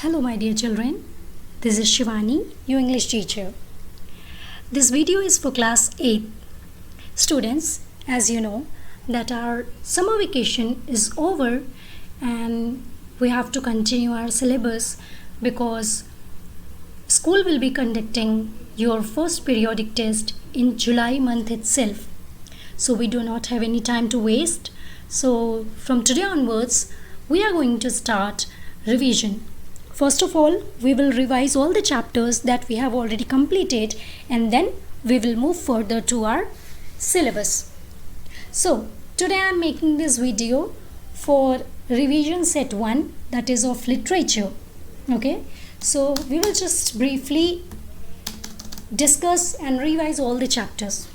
Hello my dear children, this is Shivani, your English teacher. This video is for class 8. Students, as you know that our summer vacation is over and we have to continue our syllabus because school will be conducting your first periodic test in July month itself. So we do not have any time to waste. So from today onwards, we are going to start revision. First of all, we will revise all the chapters that we have already completed and then we will move further to our syllabus. So, today I am making this video for revision set 1, that is of literature. Okay, so we will just briefly discuss and revise all the chapters.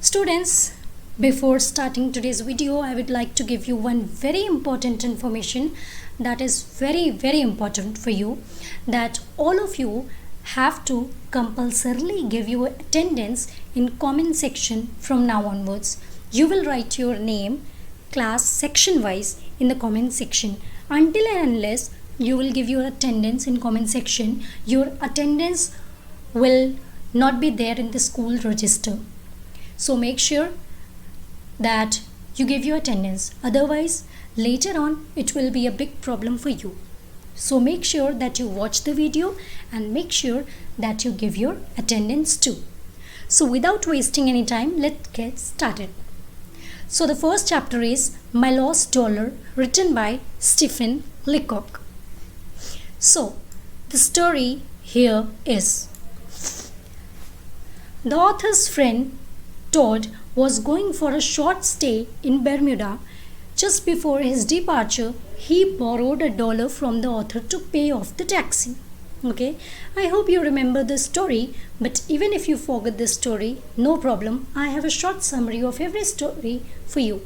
Students, before starting today's video, I would like to give you one very important information that is very important for you, that all of you have to compulsorily give your attendance in comment section from now onwards. You will write your name, class, section wise in the comment section. Until and unless you will give your attendance in comment section, your attendance will not be there in the school register. So make sure that you give your attendance, otherwise later on it will be a big problem for you. So make sure that you watch the video and make sure that you give your attendance too. So without wasting any time, let's get started. So the first chapter is My Lost Dollar, written by Stephen Leacock. So the story here is, the author's friend Todd was going for a short stay in Bermuda. Just before his departure, he borrowed $1 from the author to pay off the taxi. Okay, I hope you remember this story, but even if you forget this story, no problem. I have a short summary of every story for you.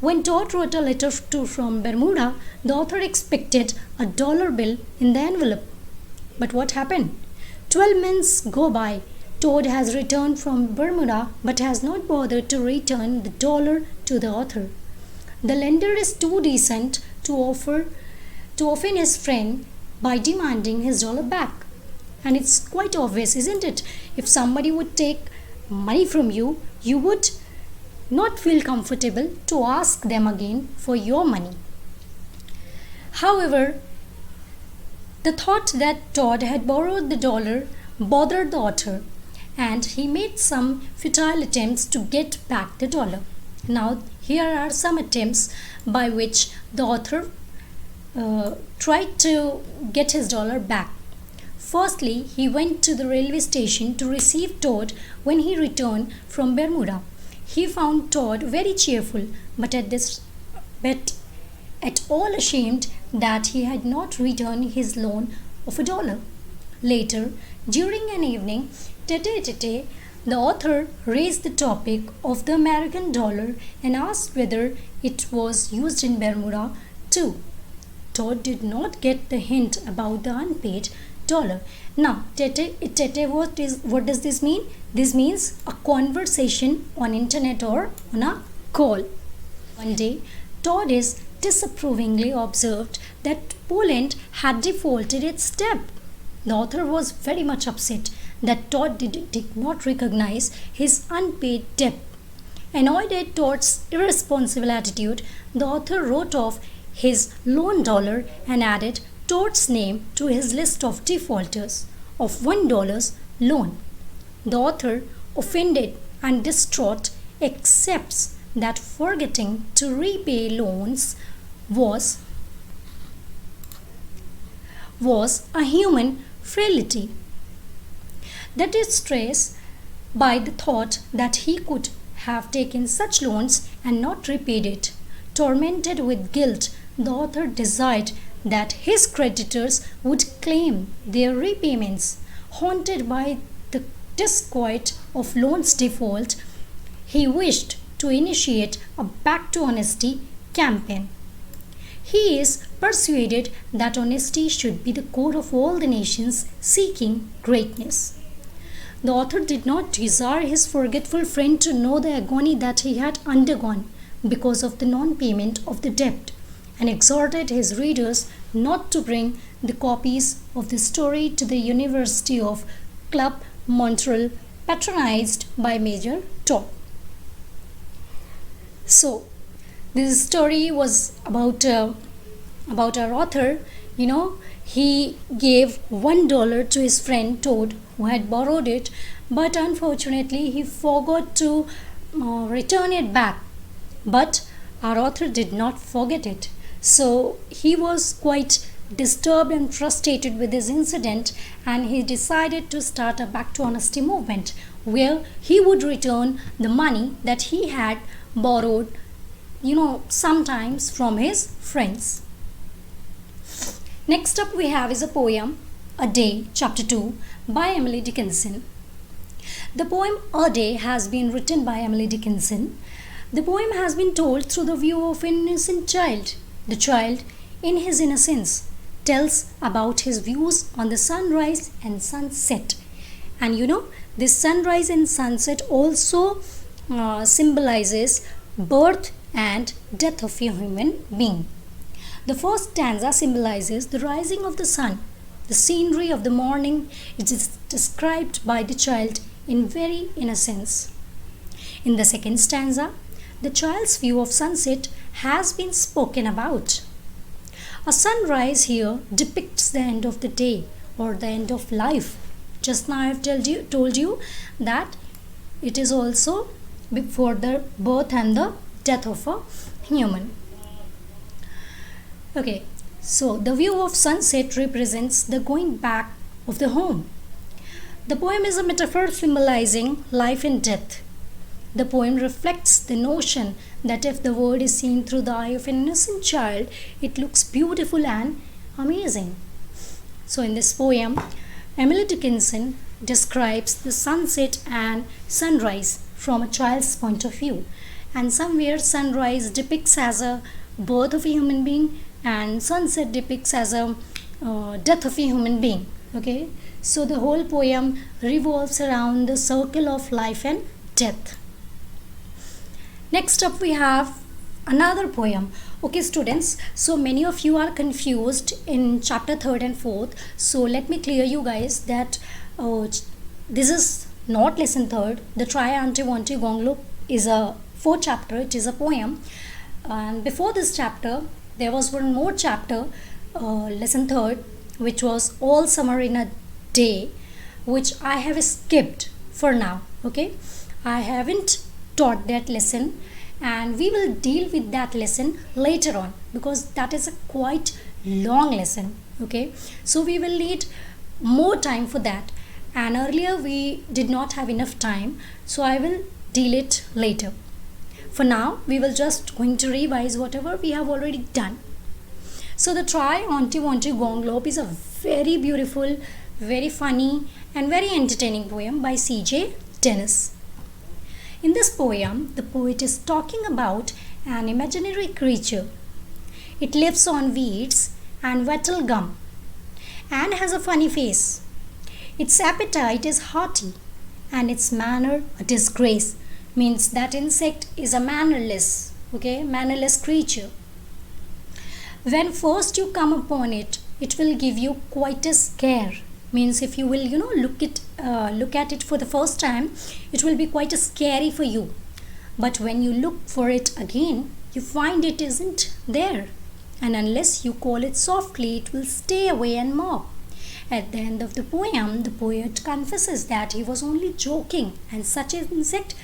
When Todd wrote a letter from Bermuda, the author expected a dollar bill in the envelope. But what happened? 12 months go by. Todd has returned from Bermuda but has not bothered to return the dollar to the author. The lender is too decent to offend his friend by demanding his dollar back. And it's quite obvious, isn't it? If somebody would take money from you, you would not feel comfortable to ask them again for your money. However, the thought that Todd had borrowed the dollar bothered the author, and he made some futile attempts to get back the dollar. Now, here are some attempts by which the author tried to get his dollar back. Firstly, he went to the railway station to receive Todd when he returned from Bermuda. He found Todd very cheerful, but at all ashamed that he had not returned his loan of $1. Later, during an evening tete-a-tete, the author raised the topic of the American dollar and asked whether it was used in Bermuda too. Todd did not get the hint about the unpaid dollar. Now, tete-a-tete, what does this mean? This means a conversation on internet or on a call. One day, Todd is disapprovingly observed that Poland had defaulted its debt. The author was very much upset that Todd did not recognize his unpaid debt. Annoyed at Todd's irresponsible attitude, the author wrote off his loan dollar and added Todd's name to his list of defaulters of $1 loan. The author, offended and distraught, accepts that forgetting to repay loans was a human frailty. The distress by the thought that he could have taken such loans and not repaid it. Tormented with guilt, the author desired that his creditors would claim their repayments. Haunted by the disquiet of loans default, he wished to initiate a back to honesty campaign. He is persuaded that honesty should be the core of all the nations seeking greatness. The author did not desire his forgetful friend to know the agony that he had undergone because of the non-payment of the debt, and exhorted his readers not to bring the copies of the story to the University of Club Montreal, patronized by Major Tom. So, this story was about our author. He gave $1 to his friend Toad, who had borrowed it, but unfortunately he forgot to return it back. But our author did not forget it. So he was quite disturbed and frustrated with this incident, and he decided to start a back to honesty movement where he would return the money that he had borrowed, sometimes from his friends. Next up we have is a poem, A Day, Chapter 2, by Emily Dickinson. The poem A Day has been written by Emily Dickinson. The poem has been told through the view of an innocent child. The child, in his innocence, tells about his views on the sunrise and sunset. And this sunrise and sunset also symbolizes birth and death of a human being. The first stanza symbolizes the rising of the sun. The scenery of the morning is described by the child in very innocence. In the second stanza, the child's view of sunset has been spoken about. A sunrise here depicts the end of the day or the end of life. Just now I have told you that it is also before the birth and the death of a human. Okay, so the view of sunset represents the going back of the home. The poem is a metaphor symbolizing life and death. The poem reflects the notion that if the world is seen through the eye of an innocent child, it looks beautiful and amazing. So in this poem, Emily Dickinson describes the sunset and sunrise from a child's point of view. And somewhere sunrise depicts as a birth of a human being and sunset depicts as a death of a human being. Okay, so the whole poem revolves around the circle of life and death. Next up we have another poem. Okay students, so many of you are confused in chapter 3rd and 4th. So let me clear you guys that this is not lesson 3rd. The Try Auntie Wanty Gong Loop is a 4th chapter. It is a poem. And before this chapter, there was one more chapter, lesson 3rd, which was All Summer in a Day, which I have skipped for now. Okay, I haven't taught that lesson, and we will deal with that lesson later on because that is a quite long lesson. Okay, so we will need more time for that, and earlier we did not have enough time, so I will deal it later. For now, we will just going to revise whatever we have already done. So the Try Auntie Wanty Gong Loop is a very beautiful, very funny and very entertaining poem by C.J. Dennis. In this poem, the poet is talking about an imaginary creature. It lives on weeds and wattle gum and has a funny face. Its appetite is hearty and its manner a disgrace. Means that insect is a mannerless creature. When first you come upon it, it will give you quite a scare. Means if you will look at it for the first time, it will be quite scary for you. But when you look for it again, you find it isn't there, and unless you call it softly, it will stay away and mock. At the end of the poem, the poet confesses that he was only joking and such an insect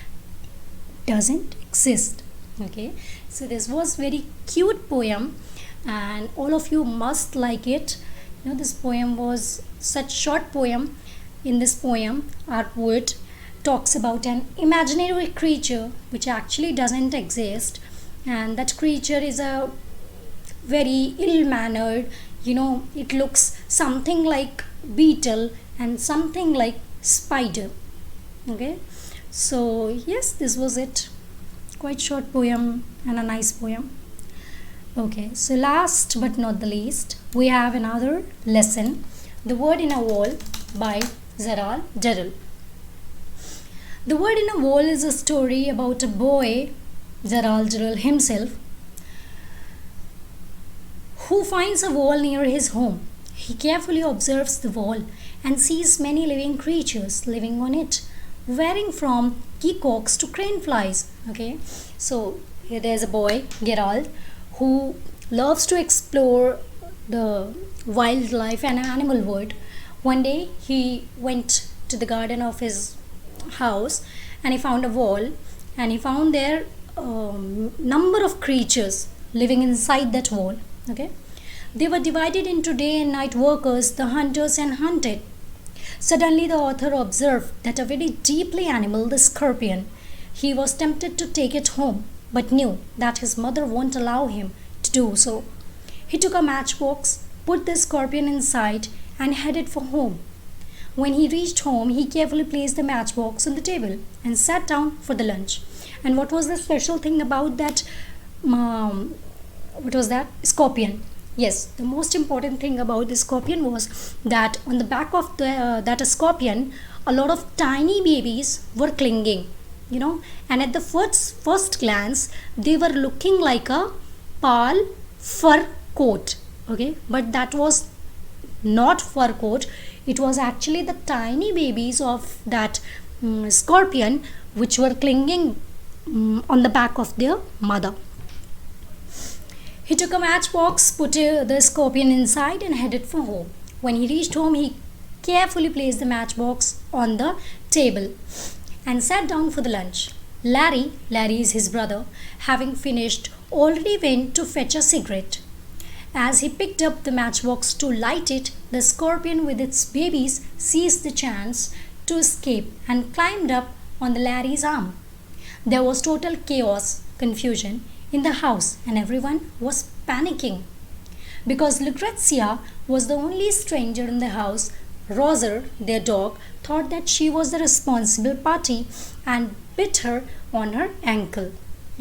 doesn't exist. Okay, so this was very cute poem and all of you must like it. This poem was such short poem. In this poem, our poet talks about an imaginary creature which actually doesn't exist, and that creature is a very ill-mannered, it looks something like beetle and something like spider. Okay, so yes, this was it. Quite short poem and a nice poem. Okay, so last but not the least, we have another lesson, The Word in a Wall by Zaral Darrell. The Word in a Wall is a story about a boy, Zaral Darrell himself, who finds a wall near his home. He carefully observes the wall and sees many living creatures living on it, varying from peacocks to crane flies. Okay, so here there's a boy, Gerald, who loves to explore the wildlife and animal world. One day he went to the garden of his house and he found a wall, and he found there number of creatures living inside that wall. Okay, they were divided into day and night workers, the hunters and hunted. Suddenly the author observed that a very deeply animal, the scorpion. He was tempted to take it home, but knew that his mother won't allow him to do so. He took a matchbox, put the scorpion inside, and headed for home. When he reached home, he carefully placed the matchbox on the table and sat down for the lunch. And what was the special thing about that? What was that? Scorpion. Yes, the most important thing about the scorpion was that on the back of that scorpion, a lot of tiny babies were clinging, and at the first glance, they were looking like a pal fur coat. Okay, but that was not fur coat. It was actually the tiny babies of that scorpion which were clinging on the back of their mother. He took a matchbox, put the scorpion inside, and headed for home. When he reached home, he carefully placed the matchbox on the table and sat down for the lunch. Larry is his brother, having finished, already went to fetch a cigarette. As he picked up the matchbox to light it, the scorpion with its babies seized the chance to escape and climbed up on the Larry's arm. There was total chaos, confusion in the house, and everyone was panicking. Because Lucrezia was the only stranger in the house, Roger, their dog, thought that she was the responsible party and bit her on her ankle.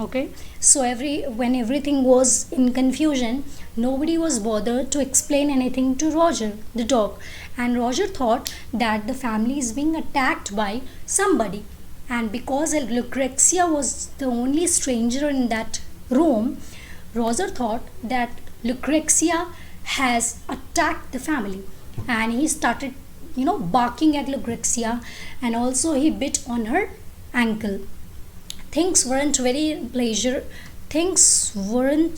Okay, so when everything was in confusion, nobody was bothered to explain anything to Roger, the dog, and Roger thought that the family is being attacked by somebody. And because Lucrezia was the only stranger in that room, Roger thought that Lucrezia has attacked the family, and he started barking at Lucrezia, and also he bit on her ankle. Things weren't very pleasure. Things were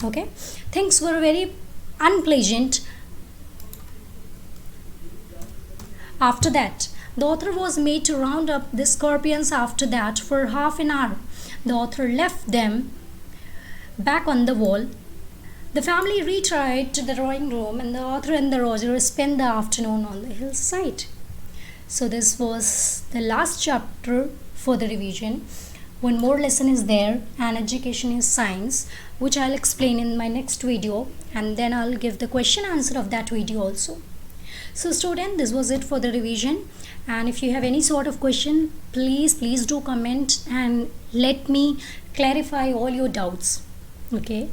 okay. Things were very unpleasant. After that, the author was made to round up the scorpions after that for half an hour. The author left them back on the wall. The family retired to the drawing room, and the author and the Roger spent the afternoon on the hillside. So this was the last chapter for the revision. One more lesson is there, and education is science, which I'll explain in my next video, and then I'll give the question answer of that video also. So student, this was it for the revision, and if you have any sort of question, please do comment and let me clarify all your doubts. Okay,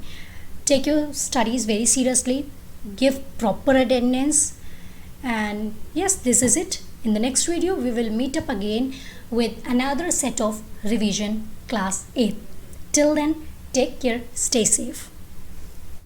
take your studies very seriously, give proper attendance, and yes, this is it. In the next video, we will meet up again with another set of revision class 8. Till then, take care, stay safe.